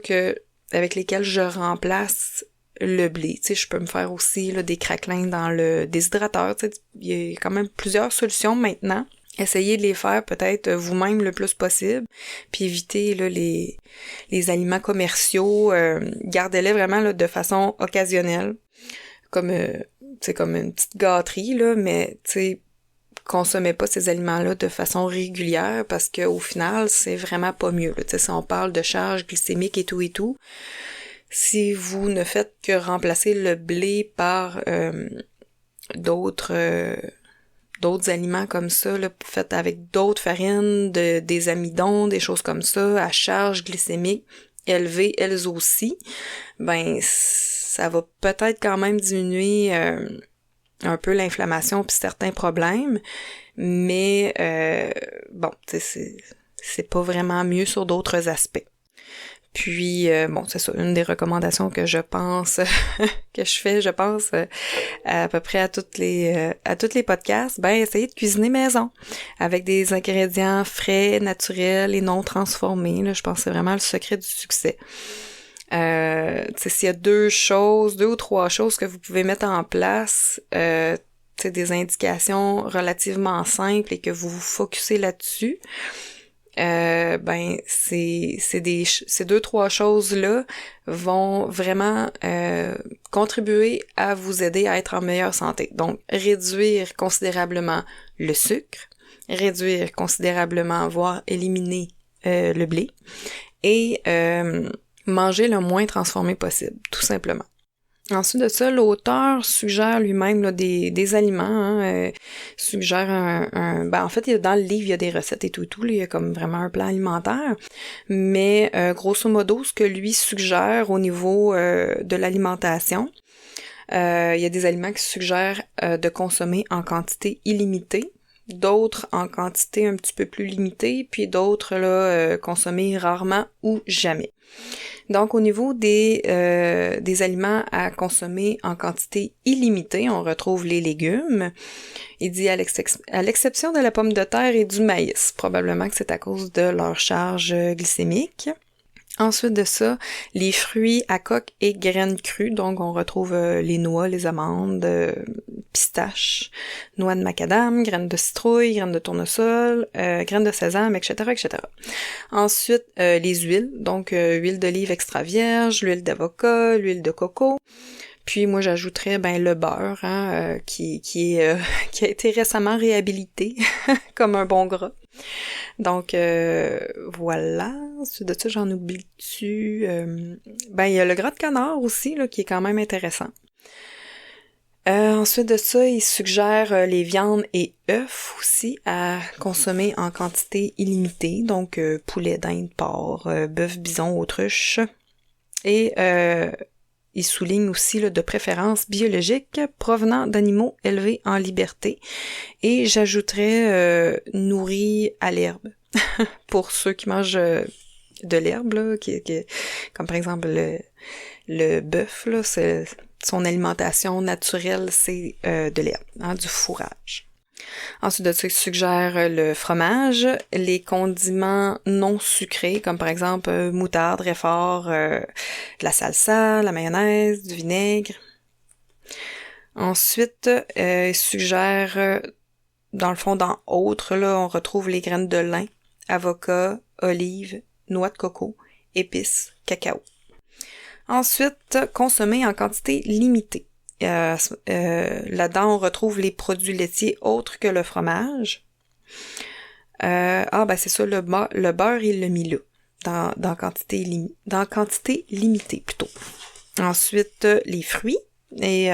avec lesquelles je remplace le blé. Tu sais, je peux me faire aussi là, des craquelins dans le déshydrateur. Tu sais, il y a quand même plusieurs solutions maintenant. Essayez de les faire peut-être vous-même le plus possible, puis évitez là, les aliments commerciaux. Gardez-les vraiment là, de façon occasionnelle, comme comme une petite gâterie, là, mais consommez pas ces aliments-là de façon régulière parce que au final, c'est vraiment pas mieux. Là. Si on parle de charge glycémique et tout, si vous ne faites que remplacer le blé par d'autres aliments comme ça, là, faits avec d'autres farines, des amidons, des choses comme ça, à charge glycémique élevée, elles aussi, ben ça va peut-être quand même diminuer un peu l'inflammation puis certains problèmes, mais bon, c'est pas vraiment mieux sur d'autres aspects. Puis, bon, c'est ça, une des recommandations que je pense, que je fais, à peu près à toutes les podcasts, ben, essayez de cuisiner maison, avec des ingrédients frais, naturels et non transformés, là, je pense que c'est vraiment le secret du succès. S'il y a deux ou trois choses que vous pouvez mettre en place, des indications relativement simples et que vous vous focussez là-dessus, ben ces deux, trois choses-là vont vraiment contribuer à vous aider à être en meilleure santé. Donc, réduire considérablement le sucre, réduire considérablement, voire éliminer le blé, et manger le moins transformé possible, tout simplement. Ensuite de ça, l'auteur suggère lui-même là, des aliments, hein, suggère ben en fait, dans le livre, il y a des recettes et tout, là, il y a comme vraiment un plan alimentaire, mais grosso modo, ce que lui suggère au niveau de l'alimentation, il y a des aliments qui suggèrent de consommer en quantité illimitée, d'autres en quantité un petit peu plus limitée, puis d'autres là consommer rarement ou jamais. Donc, au niveau des aliments à consommer en quantité illimitée, on retrouve les légumes. Il dit à l'exception de la pomme de terre et du maïs. Probablement que c'est à cause de leur charge glycémique. Ensuite de ça, les fruits à coque et graines crues. Donc, on retrouve les noix, les amandes, pistaches, noix de macadam, graines de citrouille, graines de tournesol, graines de sésame, etc., etc. Ensuite, les huiles. Donc, huile d'olive extra vierge, l'huile d'avocat, l'huile de coco. Puis moi j'ajouterais le beurre, hein, qui a été récemment réhabilité comme un bon gras. Donc, voilà. Ensuite de ça, j'en oublie-tu? Il y a le gras de canard aussi, là, qui est quand même intéressant. Ensuite de ça, il suggère les viandes et œufs aussi à consommer en quantité illimitée. Donc, poulet, dinde, porc, bœuf, bison, autruche. Et il souligne aussi là, de préférence biologique provenant d'animaux élevés en liberté. Et j'ajouterais nourris à l'herbe. Pour ceux qui mangent de l'herbe, là, comme par exemple le bœuf, là, son alimentation naturelle, c'est de l'herbe, du fourrage. Ensuite de ça, il suggère le fromage, les condiments non sucrés, comme par exemple moutarde, réfort, de la salsa, la mayonnaise, du vinaigre. Ensuite, il suggère, dans le fond, dans autres, là, on retrouve les graines de lin, avocat, olive, noix de coco, épices, cacao. Ensuite, consommer en quantité limitée. Là-dedans, on retrouve les produits laitiers autres que le fromage. C'est ça, le beurre et le Mila, dans quantité limitée plutôt. Ensuite, les fruits. Et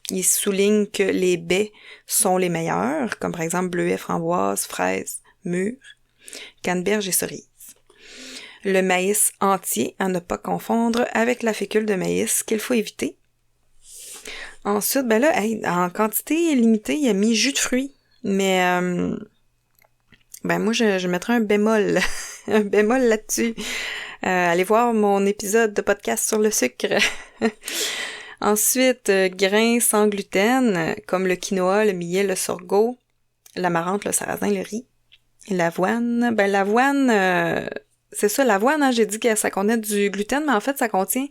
il souligne que les baies sont les meilleurs, comme par exemple bleuets, framboises, fraises, mûres, canneberge et cerises. Le maïs entier, à ne pas confondre avec la fécule de maïs qu'il faut éviter. Ensuite, en quantité limitée, il a mis jus de fruits. Mais moi, je mettrais un bémol. Un bémol là-dessus. Allez voir mon épisode de podcast sur le sucre. Ensuite, grains sans gluten, comme le quinoa, le millet, le sorgho, l'amarante, le sarrasin, le riz. L'avoine. L'avoine... c'est ça, l'avoine, hein, j'ai dit que ça contenait du gluten, mais en fait, ça contient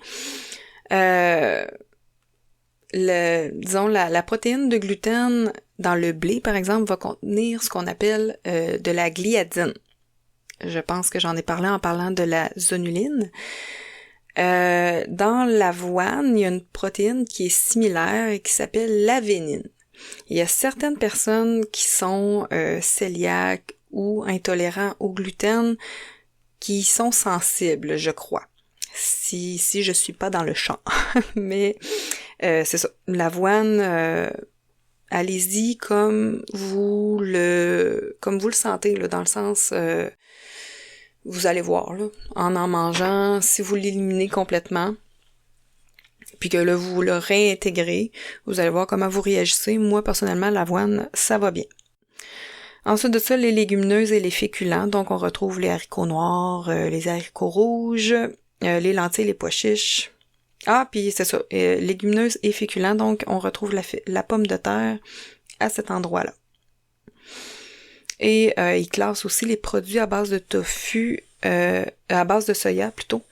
la protéine de gluten dans le blé, par exemple, va contenir ce qu'on appelle de la gliadine. Je pense que j'en ai parlé en parlant de la zonuline. Dans l'avoine, il y a une protéine qui est similaire et qui s'appelle l'avénine. Il y a certaines personnes qui sont cœliaques ou intolérants au gluten qui sont sensibles, je crois. Si je suis pas dans le champ. Mais c'est ça. L'avoine, allez-y comme vous le sentez, là, dans le sens vous allez voir, là, en mangeant, si vous l'éliminez complètement, puis que là, vous le réintégrez, vous allez voir comment vous réagissez. Moi, personnellement, l'avoine, ça va bien. Ensuite de ça, les légumineuses et les féculents. Donc, on retrouve les haricots noirs, les haricots rouges, les lentilles, les pois chiches. Puis c'est ça, légumineuses et féculents. Donc, on retrouve la pomme de terre à cet endroit-là. Et il classe aussi les produits à base de tofu, à base de soya plutôt,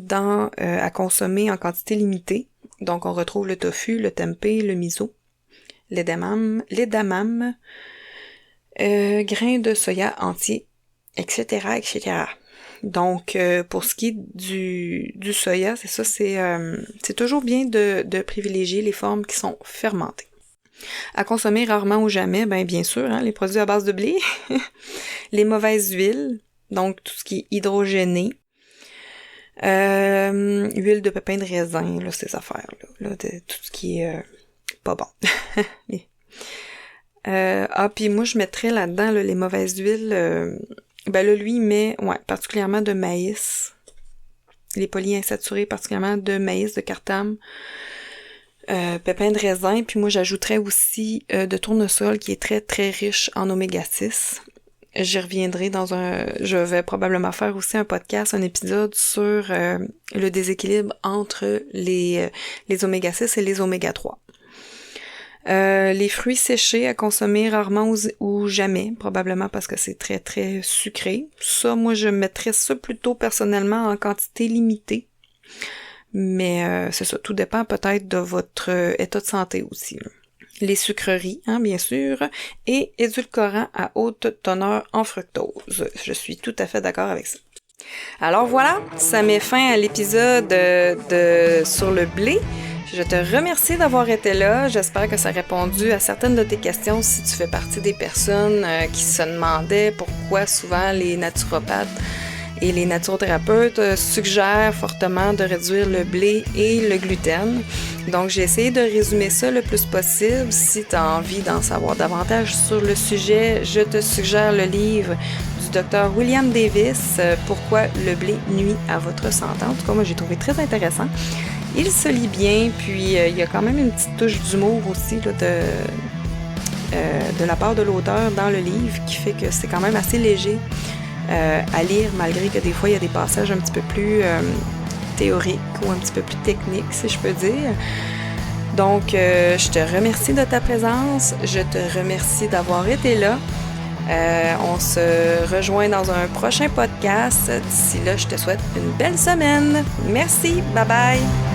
à consommer en quantité limitée. Donc, on retrouve le tofu, le tempeh, le miso, l'edamame, grains de soya entiers, etc., etc. Donc, pour ce qui est du soya, c'est ça, c'est toujours bien de privilégier les formes qui sont fermentées. À consommer rarement ou jamais, bien sûr, hein, les produits à base de blé, les mauvaises huiles, donc tout ce qui est hydrogéné, huile de pépins de raisin, là, ces affaires-là, là, tout ce qui est pas bon. Puis moi, je mettrais là-dedans là, les mauvaises huiles. Lui, il met particulièrement de maïs. Les polyinsaturés, particulièrement de maïs, de cartame, pépins de raisin. Puis moi, j'ajouterais aussi de tournesol qui est très, très riche en oméga 6. J'y reviendrai je vais probablement faire aussi un podcast, un épisode sur le déséquilibre entre les oméga 6 et les oméga 3. Les fruits séchés à consommer rarement ou jamais, probablement parce que c'est très très sucré. Ça, moi, je mettrais ça plutôt personnellement en quantité limitée. Mais c'est ça, tout dépend peut-être de votre état de santé aussi. Les sucreries, hein, bien sûr, et édulcorants à haute teneur en fructose. Je suis tout à fait d'accord avec ça. Alors voilà, ça met fin à l'épisode sur le blé. Je te remercie d'avoir été là. J'espère que ça a répondu à certaines de tes questions si tu fais partie des personnes qui se demandaient pourquoi souvent les naturopathes et les naturothérapeutes suggèrent fortement de réduire le blé et le gluten. Donc, j'ai essayé de résumer ça le plus possible. Si tu as envie d'en savoir davantage sur le sujet, je te suggère le livre du Dr. William Davis, Pourquoi le blé nuit à votre santé. En tout cas, moi, j'ai trouvé très intéressant. Il se lit bien, puis il y a quand même une petite touche d'humour aussi là, de la part de l'auteur dans le livre qui fait que c'est quand même assez léger à lire, malgré que des fois il y a des passages un petit peu plus théoriques ou un petit peu plus techniques, si je peux dire. Donc, je te remercie de ta présence, je te remercie d'avoir été là. On se rejoint dans un prochain podcast. D'ici là, je te souhaite une belle semaine. Merci, bye bye!